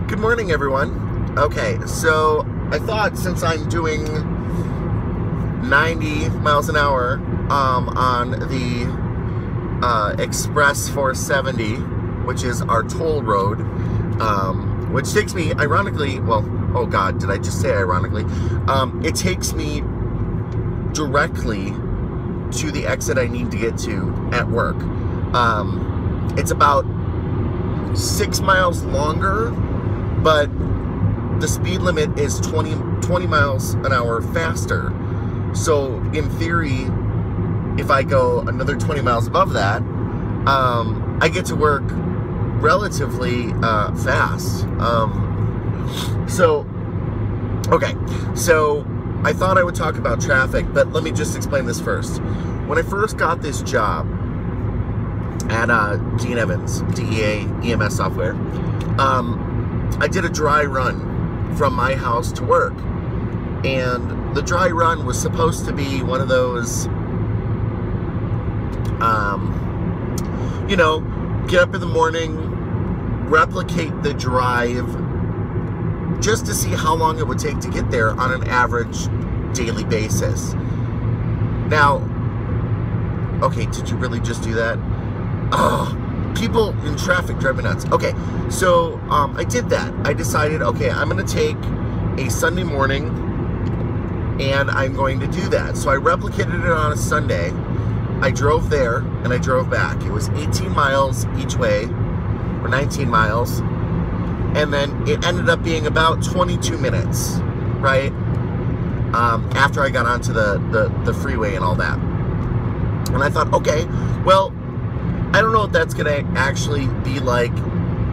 Good morning, everyone. Okay, so I thought since I'm doing 90 miles an hour on the Express 470, which is our toll road, which takes me, ironically, well, oh God, did I just say ironically? It takes me directly to the exit I need to get to at work. It's about 6 miles longer, but the speed limit is 20 miles an hour faster. So in theory, if I go another 20 miles above that, I get to work relatively fast. Okay, so I thought I would talk about traffic, but let me just explain this first. When I first got this job at Dean Evans, DEA EMS software, I did a dry run from my house to work. And the dry run was supposed to be one of those, get up in the morning, replicate the drive, just to see how long it would take to get there on an average daily basis. Now, okay, did you really just do that? People in traffic drive me nuts. Okay, so I did that. I decided, okay, I'm going to take a Sunday morning and I'm going to do that. So I replicated it on a Sunday. I drove there and I drove back. It was 18 miles each way, or 19 miles. And then it ended up being about 22 minutes, right? After I got onto the freeway and all that. And I thought, okay, well, I don't know what that's going to actually be like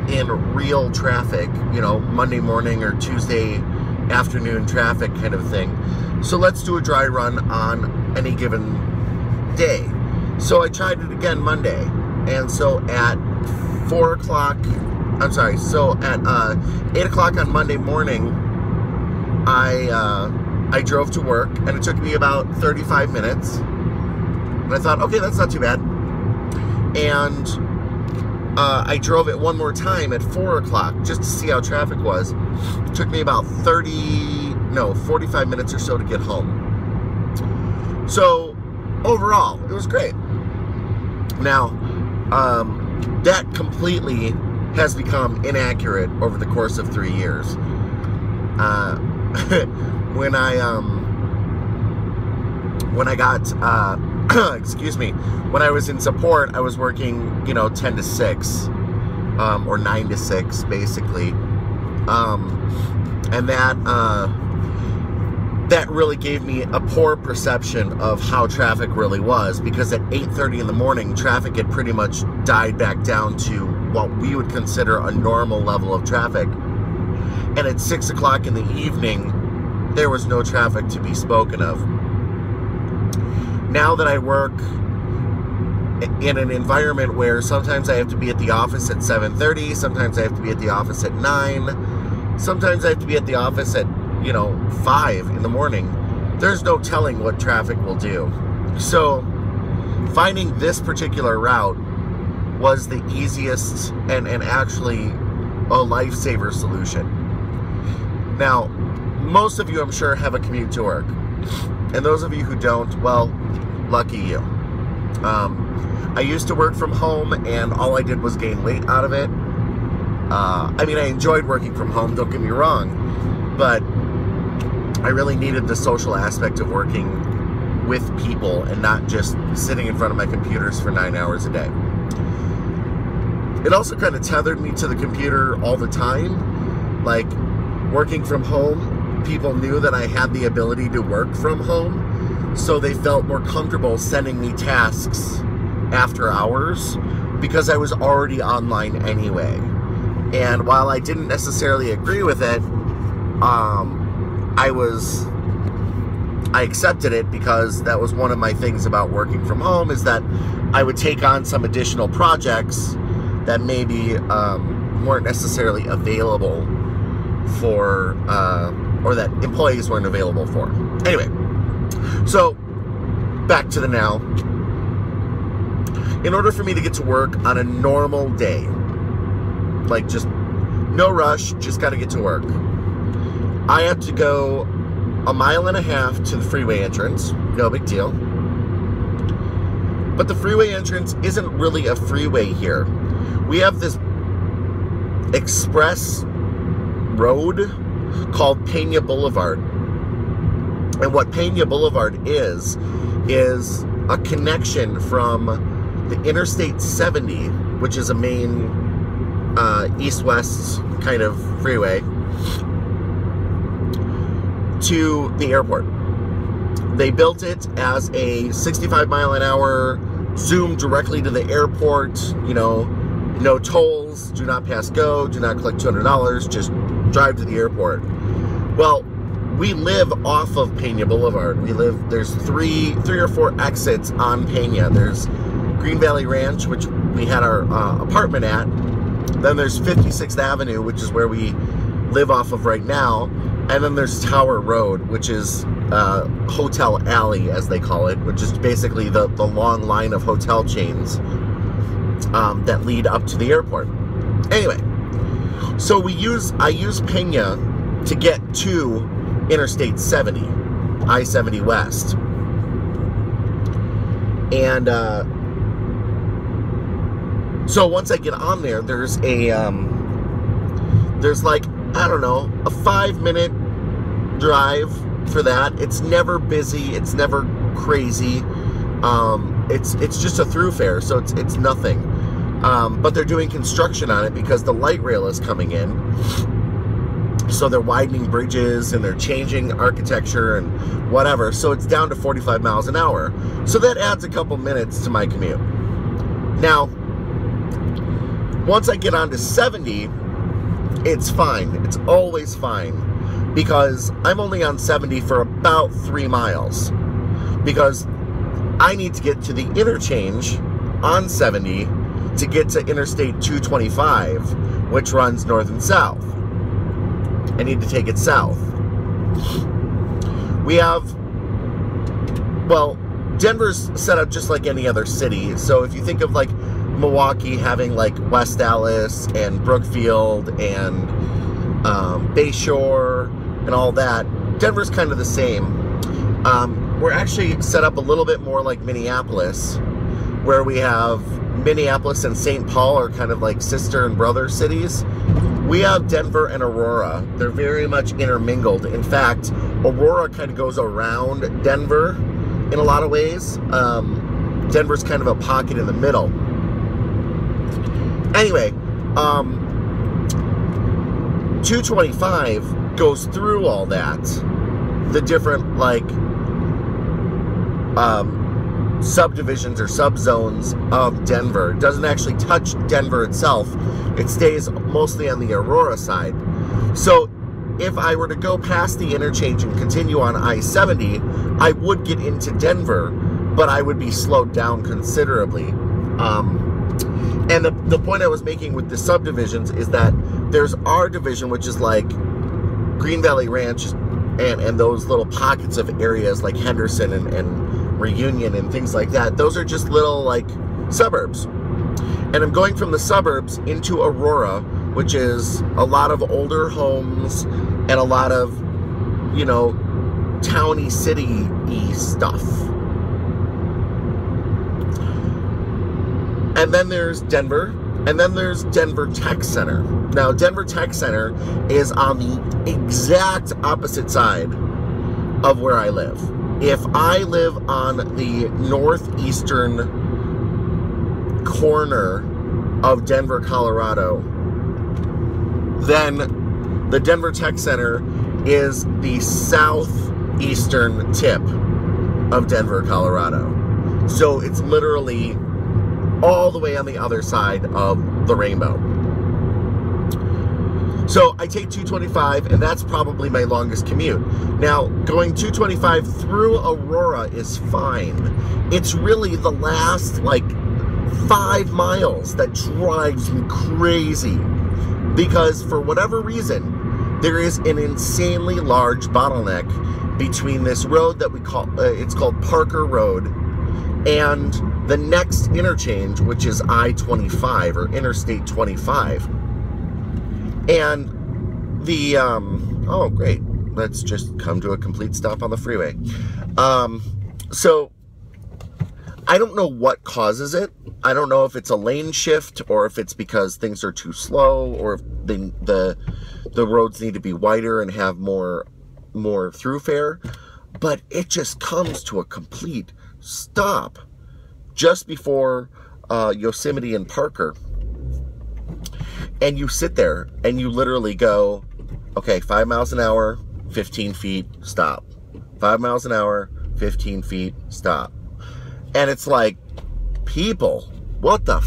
in real traffic, Monday morning or Tuesday afternoon traffic kind of thing. So let's do a dry run on any given day. So I tried it again Monday. And so at 4 o'clock, so at 8 o'clock on Monday morning, I drove to work, and it took me about 35 minutes. And I thought, okay, that's not too bad. And I drove it one more time at 4 o'clock just to see how traffic was. It took me about 45 minutes or so to get home. So overall, it was great. Now, that completely has become inaccurate over the course of 3 years. When I got, excuse me, when I was in support, I was working, 10 to 6, or 9 to 6, basically. And that really gave me a poor perception of how traffic really was, because at 8:30 in the morning, traffic had pretty much died back down to what we would consider a normal level of traffic. And at 6 o'clock in the evening, there was no traffic to be spoken of. Now that I work in an environment where sometimes I have to be at the office at 7:30, sometimes I have to be at the office at 9, sometimes I have to be at the office at 5 in the morning, there's no telling what traffic will do. So finding this particular route was the easiest and actually a lifesaver solution. Now, most of you, I'm sure, have a commute to work. And those of you who don't, well, lucky you. I used to work from home, and all I did was gain weight out of it. I enjoyed working from home, don't get me wrong, but I really needed the social aspect of working with people and not just sitting in front of my computers for 9 hours a day. It also kind of tethered me to the computer all the time. Like, working from home, people knew that I had the ability to work from home, so they felt more comfortable sending me tasks after hours because I was already online anyway. And while I didn't necessarily agree with it, I accepted it because that was one of my things about working from home, is that I would take on some additional projects that maybe weren't necessarily available for, or that employees weren't available for. Anyway, so back to the now. In order for me to get to work on a normal day, like just No rush, just got to get to work. I have to go 1.5 miles to the freeway entrance. No big deal. But the freeway entrance isn't really a freeway here. We have this express road called Pena Boulevard. And what Pena Boulevard is a connection from the Interstate 70, which is a main east-west kind of freeway, to the airport. They built it as a 65-mile-an-hour zoom directly to the airport, you know, no tolls, do not pass go, do not collect $200, just drive to the airport. Well, we live off of Pena Boulevard. There's three or four exits on Pena. There's Green Valley Ranch, which we had our apartment at. Then there's 56th Avenue, which is where we live off of right now. And then there's Tower Road, which is Hotel Alley, as they call it, which is basically the long line of hotel chains that lead up to the airport. Anyway, so I use Pena to get to Interstate 70, I-70 West. And so once I get on there, there's like, I don't know, a 5-minute drive for that. It's never busy. It's never crazy. It's just a thoroughfare, so it's nothing. But they're doing construction on it because the light rail is coming in. So they're widening bridges and they're changing architecture and whatever. So it's down to 45 miles an hour. So that adds a couple minutes to my commute. Now, once I get onto 70, it's fine. It's always fine. Because I'm only on 70 for about 3 miles. Because I need to get to the interchange on 70 to get to Interstate 225, which runs north and south. I need to take it south. We have, well, Denver's set up just like any other city. So if you think of like Milwaukee having like West Allis and Brookfield and Bayshore and all that, Denver's kind of the same. We're actually set up a little bit more like Minneapolis, where we have Minneapolis and St. Paul are kind of like sister and brother cities. We have Denver and Aurora. They're very much intermingled. In fact, Aurora kind of goes around Denver in a lot of ways. Denver's kind of a pocket in the middle. Anyway, 225 goes through all that. The different, like, subdivisions or subzones of Denver. It doesn't actually touch Denver itself. It stays mostly on the Aurora side. So if I were to go past the interchange and continue on I-70, I would get into Denver, but I would be slowed down considerably. And the point I was making with the subdivisions is that there's our division, which is like Green Valley Ranch and those little pockets of areas like Henderson and Reunion and things like that. Those are just little like suburbs. And I'm going from the suburbs into Aurora, which is a lot of older homes and a lot of, you know, towny city-y stuff. And then there's Denver, and then there's Denver Tech Center. Now, Denver Tech Center is on the exact opposite side of where I live. If I live on the northeastern corner of Denver, Colorado, then the Denver Tech Center is the southeastern tip of Denver, Colorado. So it's literally all the way on the other side of the rainbow. So I take 225, and that's probably my longest commute. Now, going 225 through Aurora is fine. It's really the last, like, 5 miles that drives me crazy. Because for whatever reason, there is an insanely large bottleneck between this road that we call, it's called Parker Road, and the next interchange, which is I-25 or Interstate 25. And the, oh, great. Let's just come to a complete stop on the freeway. So I don't know what causes it. I don't know if it's a lane shift or if it's because things are too slow or if the roads need to be wider and have more throughfare. But it just comes to a complete stop just before Yosemite and Parker. And you sit there and you literally go, okay, 5 miles an hour, 15 feet, stop. 5 miles an hour, 15 feet, stop. And it's like, people, what the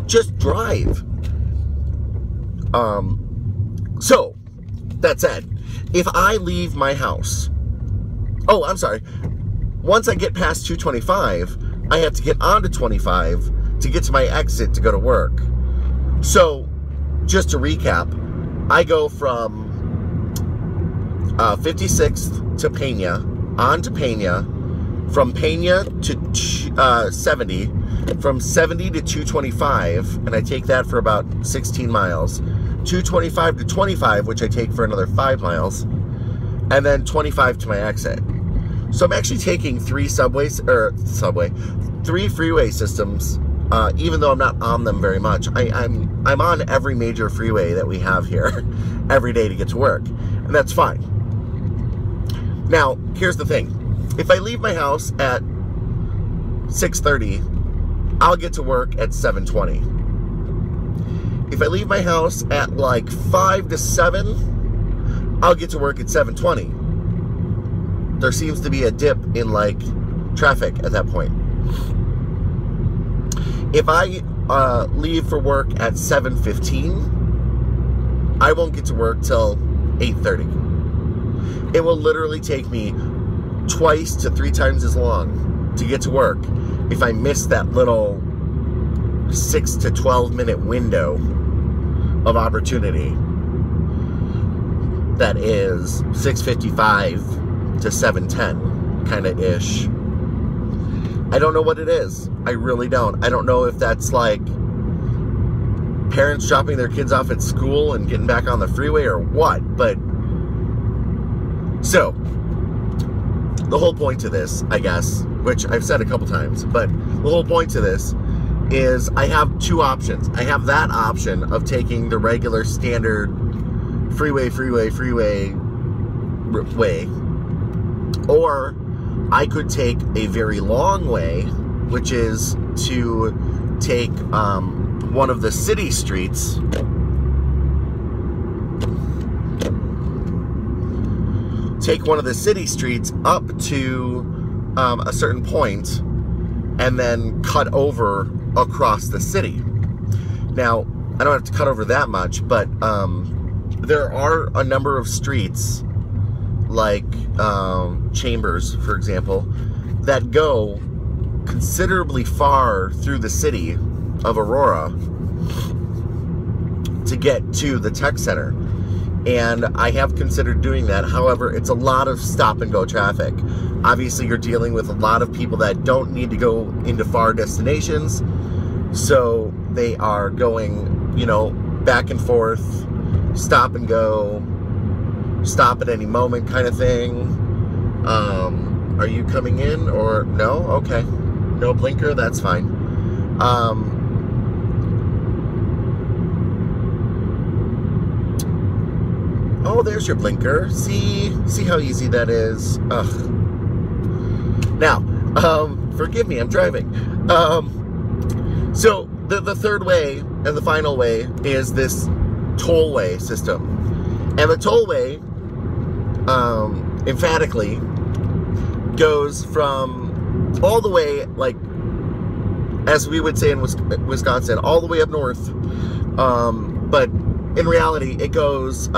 just drive. So, that said, if I leave my house, oh, I'm sorry, once I get past 225, I have to get onto 25 to get to my exit to go to work. So, just to recap, I go from 56th to Pena, on to Pena, from Pena to 70, from 70 to 225, and I take that for about 16 miles, 225 to 25, which I take for another 5 miles, and then 25 to my exit. So I'm actually taking 3 freeway systems, even though I'm not on them very much. I'm on every major freeway that we have here every day to get to work, and that's fine. Now, here's the thing. If I leave my house at 6:30, I'll get to work at 7:20. If I leave my house at like 5 to 7, I'll get to work at 7:20. There seems to be a dip in like traffic at that point. If I leave for work at 7:15, I won't get to work till 8:30. It will literally take me twice to 3 times as long to get to work if I miss that little 6 to 12 minute window of opportunity that is 6:55 to 7:10 kind of ish. I don't know what it is. I really don't. I don't know if that's like parents dropping their kids off at school and getting back on the freeway or what, but so the whole point to this, I guess, which I've said a couple times, but the whole point to this is I have 2 options. I have that option of taking the regular standard freeway way, or I could take a very long way, which is to take one of the city streets up to a certain point and then cut over across the city. Now, I don't have to cut over that much, but there are a number of streets like Chambers, for example, that go considerably far through the city of Aurora to get to the tech center. And I have considered doing that. However, it's a lot of stop and go traffic. Obviously, you're dealing with a lot of people that don't need to go into far destinations. So they are going, you know, back and forth, stop and go, stop at any moment kind of thing. Are you coming in or no? Okay. No blinker, that's fine. Oh, there's your blinker. See how easy that is. Ugh. Now, forgive me, I'm driving. So the third way and the final way is this tollway system, and the tollway, emphatically, goes from all the way, like, as we would say in Wisconsin, all the way up north. But in reality, it goes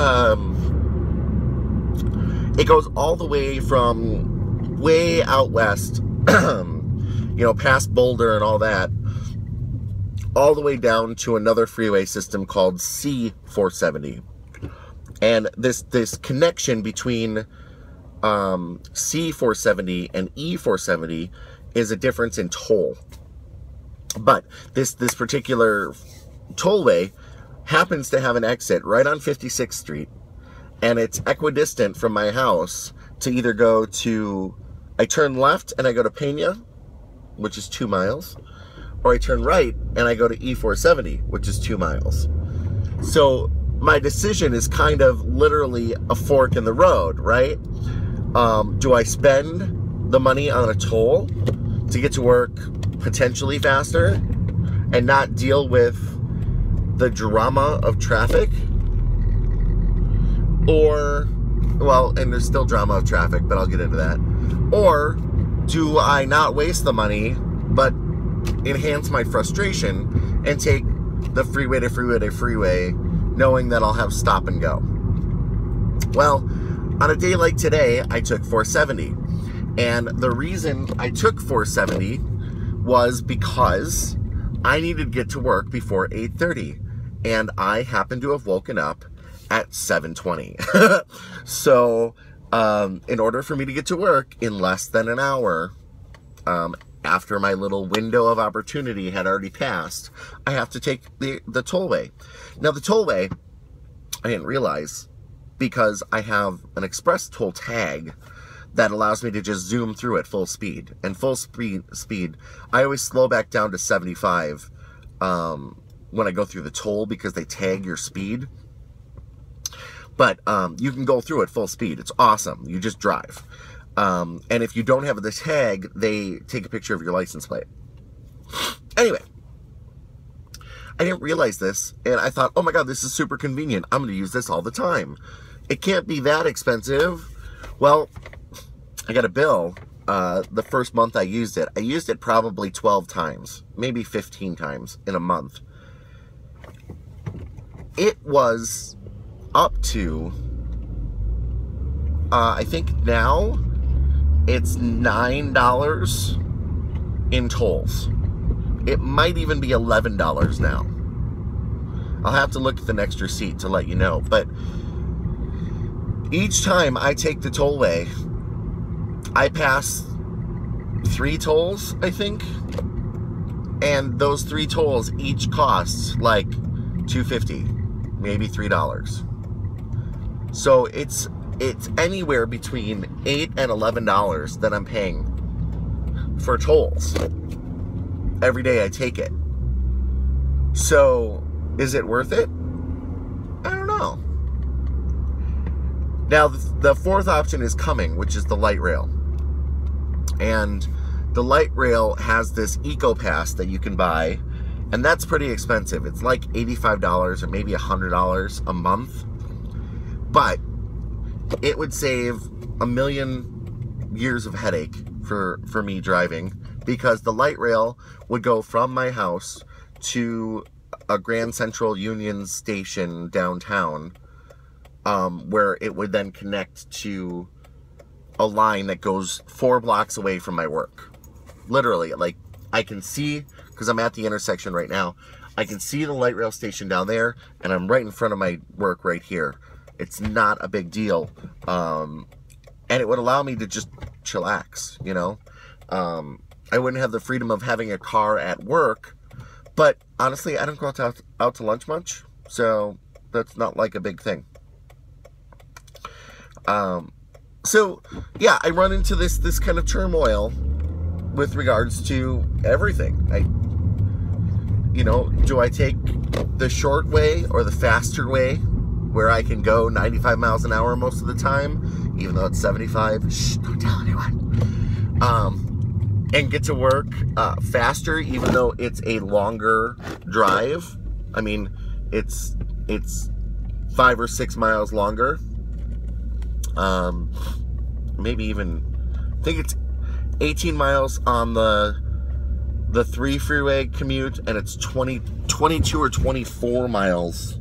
all the way from way out west, you know, past Boulder and all that, all the way down to another freeway system called C470. And this connection between C470 and E470 is a difference in toll. But this particular tollway happens to have an exit right on 56th Street, and it's equidistant from my house to either go to, I turn left and I go to Pena, which is 2 miles, or I turn right and I go to E470, which is 2 miles. So my decision is kind of literally a fork in the road, right? Do I spend the money on a toll to get to work potentially faster and not deal with the drama of traffic? Or, well, and there's still drama of traffic, but I'll get into that. Or do I not waste the money, but enhance my frustration and take the freeway to freeway to freeway, knowing that I'll have stop and go? Well, on a day like today, I took 470. And the reason I took 470 was because I needed to get to work before 8:30. And I happened to have woken up at 7:20. So, in order for me to get to work in less than an hour, after my little window of opportunity had already passed, I have to take the tollway. Now, the tollway, I didn't realize, because I have an express toll tag that allows me to just zoom through at full speed. And full speed, I always slow back down to 75 when I go through the toll, because they tag your speed. But you can go through at full speed. It's awesome. You just drive. And if you don't have the tag, they take a picture of your license plate. Anyway, I didn't realize this, and I thought, oh my God, this is super convenient. I'm going to use this all the time. It can't be that expensive. Well, I got a bill the first month I used it. I used it probably 12 times, maybe 15 times in a month. It was up to, I think now, it's $9 in tolls. It might even be $11 now. I'll have to look at the next receipt to let you know. But each time I take the tollway, I pass 3 tolls, I think. And those 3 tolls each cost like $2.50, maybe $3. So it's anywhere between $8 and $11 that I'm paying for tolls every day I take it. So is it worth it? I don't know. Now the fourth option is coming, which is the light rail. And the light rail has this Eco Pass that you can buy, and that's pretty expensive. It's like $85 or maybe $100 a month. But it would save a million years of headache for me driving, because the light rail would go from my house to a Grand Central Union station downtown, where it would then connect to a line that goes 4 blocks away from my work. Literally, like, I can see, because I'm at the intersection right now, I can see the light rail station down there, and I'm right in front of my work right here. It's not a big deal. And it would allow me to just chillax, you know? I wouldn't have the freedom of having a car at work, but honestly, I don't go out to lunch much, so that's not like a big thing. So yeah, I run into this kind of turmoil with regards to everything. Do I take the short way or the faster way, where I can go 95 miles an hour most of the time, even though it's 75? Shh, don't tell anyone. And get to work faster, even though it's a longer drive. I mean, it's 5 or 6 miles longer. Maybe even, I think it's 18 miles on the 3 freeway commute, and it's 22 or 24 miles.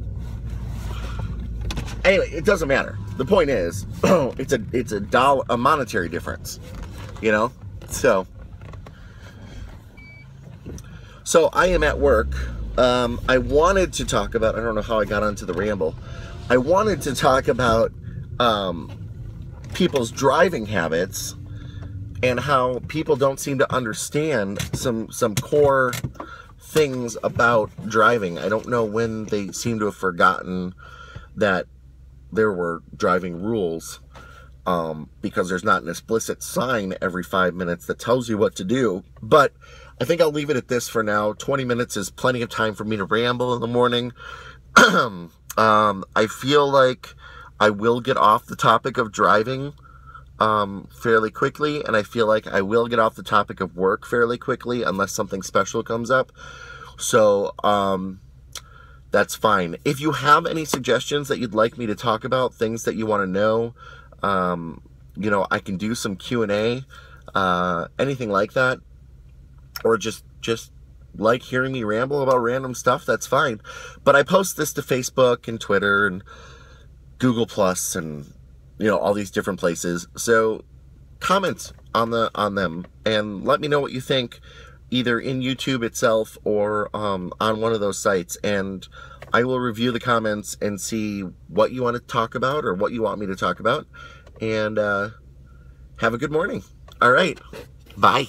Anyway, it doesn't matter. The point is, it's a monetary difference, you know? So I am at work. I wanted to talk about, I don't know how I got onto the ramble. I wanted to talk about people's driving habits and how people don't seem to understand some core things about driving. I don't know when they seem to have forgotten that there were driving rules, because there's not an explicit sign every 5 minutes that tells you what to do. But I think I'll leave it at this for now. 20 minutes is plenty of time for me to ramble in the morning. I feel like I will get off the topic of driving fairly quickly, and I feel like I will get off the topic of work fairly quickly unless something special comes up. So that's fine. If you have any suggestions that you'd like me to talk about, things that you want to know, you know, I can do some Q&A, anything like that, or just like hearing me ramble about random stuff, that's fine. But I post this to Facebook and Twitter and Google Plus and, you know, all these different places. So comment on them and let me know what you think, either in YouTube itself or on one of those sites, and I will review the comments and see what you want to talk about or what you want me to talk about. And have a good morning. All right. Bye.